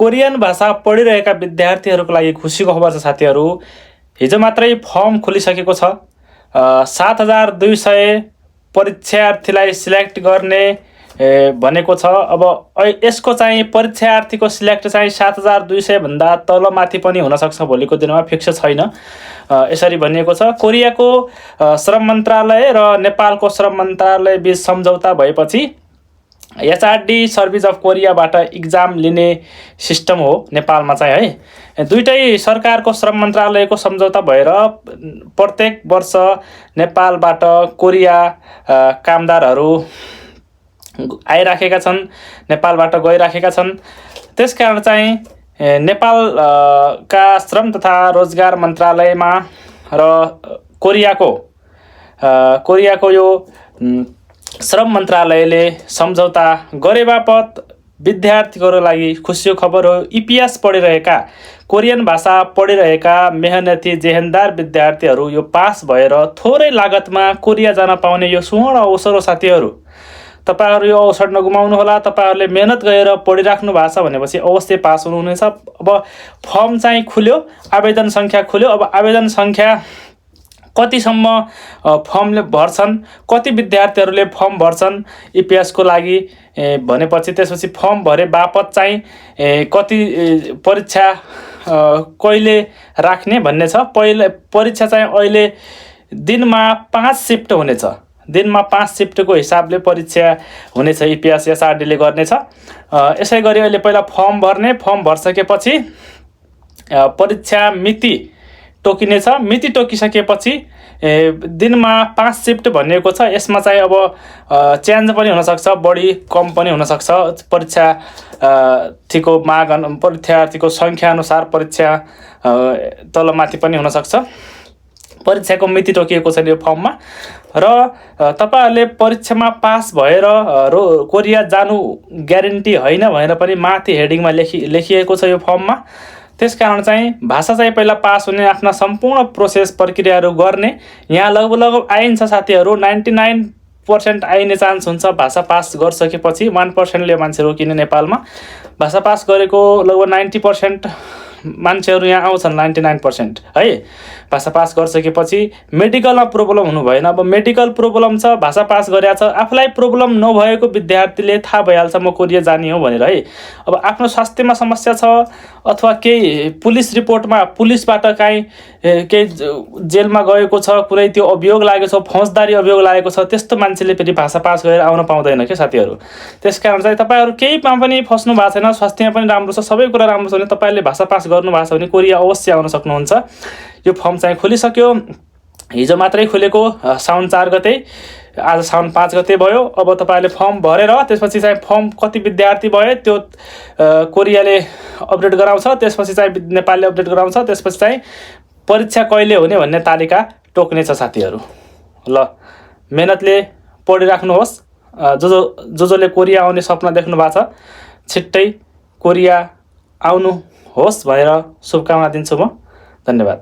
Korean भाषा पढिरहेका विद्यार्थीहरूको लागि खुसीको खबर छ साथीहरू। हिजो मात्रै फर्म खुलिसकेको छ। 7,200 परीक्षार्थीलाई सिलेक्ट गर्ने भनेको छ। अब यसको चाहिँ परीक्षार्थीको सिलेक्ट चाहिँ 7,200 भन्दा तलमाथि पनि हुनसक्छ, भोलिको दिनमा फिक्स छैन। यसरी भनिएको छ। कोरियाको श्रम मन्त्रालय र नेपालको श्रम मन्त्रालय बीच सम्झौता भएपछि एचआरडी सर्भिस अफ कोरियाबाट इक्जाम लिने सिस्टम हो नेपालमा चाहिँ है। दुईटै सरकारको श्रम मन्त्रालयको सम्झौता भएर प्रत्येक वर्ष नेपालबाट कोरिया कामदारहरू आइराखेका छन्, नेपालबाट गइराखेका छन्। त्यसकारण चाहिँ नेपालका श्रम तथा रोजगार मन्त्रालयमा र कोरियाको यो श्रम मन्त्रालयले सम्झौता गरे बापत विद्यार्थीहरूको लागि खुसीको खबर हो। इपिएस पढिरहेका, कोरियन भाषा पढिरहेका मेहनती जेहेन्दार विद्यार्थीहरू यो पास भएर थोरै लागतमा कोरिया जान पाउने यो सुवर्ण अवसर हो साथीहरू। तपाईहरु यो अवसर नगुमाउनुहोला। तपाईहरुले मेहनत गरेर पढिराख्नु भएको छ भनेपछि अवश्य पास हुनुहुनेछ। अब फर्म चाहिँ खुल्यो, आवेदन संख्या खुल्यो। अब आवेदन संख्या कतिसम्म फर्मले भर्छन्, कति विद्यार्थीहरूले फर्म भर्छन् इपिएस को लागि भनेपछि त्यसपछि फर्म भरे बापत चाहिँ कति परीक्षा कहिले राख्ने भन्ने छ। पहिले परीक्षा चाहिँ अहिले दिनमा 5 शिफ्ट हुनेछ। दिनमा 5 शिफ्टको हिसाबले परीक्षा हुनेछ। इपिएस एसआरडीले गर्नेछ। यसै गरी अहिले पहिला फर्म भर्ने, फर्म भर्सकेपछि परीक्षा मिति तोकिनेछ। मिति तोकिसकेपछि दिनमा 5 शिफ्ट भनिएको छ। यसमा चाहिँ अब चेन्ज पनि हुनसक्छ, बढी कम पनि हुनसक्छ। परीक्षार्थीको सङ्ख्या अनुसार परीक्षा तलमाथि पनि हुनसक्छ। परीक्षाको मिति तोकिएको छ यो फर्ममा। र तपाईहरुले परीक्षामा पास भएर कोरिया जानु ग्यारेन्टी होइन भनेर पनि माथि हेडिङमा लेखिएको छ यो फर्ममा। त्यसकारण चाहिँ भाषा चाहिँ पहिला पास हुने, आफ्ना सम्पूर्ण प्रोसेस प्रक्रियाहरू गर्ने। यहाँ लगभग आइन्छ साथीहरू 99% आइने चान्स हुन्छ भाषा पास गरिसकेपछि। 1%ले मान्छे रोकिने नेपालमा। भाषा पास गरेको लगभग 90% मान्छेहरू यहाँ आउँछन्, 99% है। भाषा पास गरिसकेपछि मेडिकलमा प्रब्लम हुनु भएन। अब मेडिकल प्रब्लम छ, भाषा पास गरेको छ, आफूलाई प्रब्लम नभएको विद्यार्थीले थाहा भइहाल्छ म कोरिया जाने हो भनेर है। अब आफ्नो स्वास्थ्यमा समस्या छ अथवा केही पुलिस रिपोर्टमा पुलिसबाट केही जेलमा गएको छ, कुनै त्यो अभियोग लागेको छ, फौजदारी अभियोग लागेको छ, त्यस्तो मान्छेले फेरि भाषा पास गरेर आउन पाउँदैन के साथीहरू। त्यसकारण चाहिँ तपाईहरु केहीमा पनि फस्नु भएको छैन, स्वास्थ्यमा पनि राम्रो छ, सबै कुरा राम्रो छ भने तपाईहरुले भाषा पास गर्नु भएको छ भने कोरिया अवश्य आउन सक्नुहुन्छ। यो फर्म चाहिँ खुलिसक्यो। हिजो मात्रै खुलेको, साउन 4 गते, आज साउन 5 गते भयो। अब तपाईहरुले फर्म भरेर त्यसपछि चाहिँ फर्म कति विद्यार्थी भयो त्यो कोरियाले अपडेट गराउँछ। त्यसपछि चाहिँ नेपालले अपडेट गराउँछ। त्यसपछि चाहिँ परीक्षा कहिले हुने भन्ने तालिका टोक्नेछ साथीहरू। ल, मेहनतले पढिराख्नुहोस्। जसले कोरिया आउने सपना देख्नु भएको छ छिट्टै कोरिया आउनु होस् भनेर शुभकामना दिन्छु म। धन्यवाद।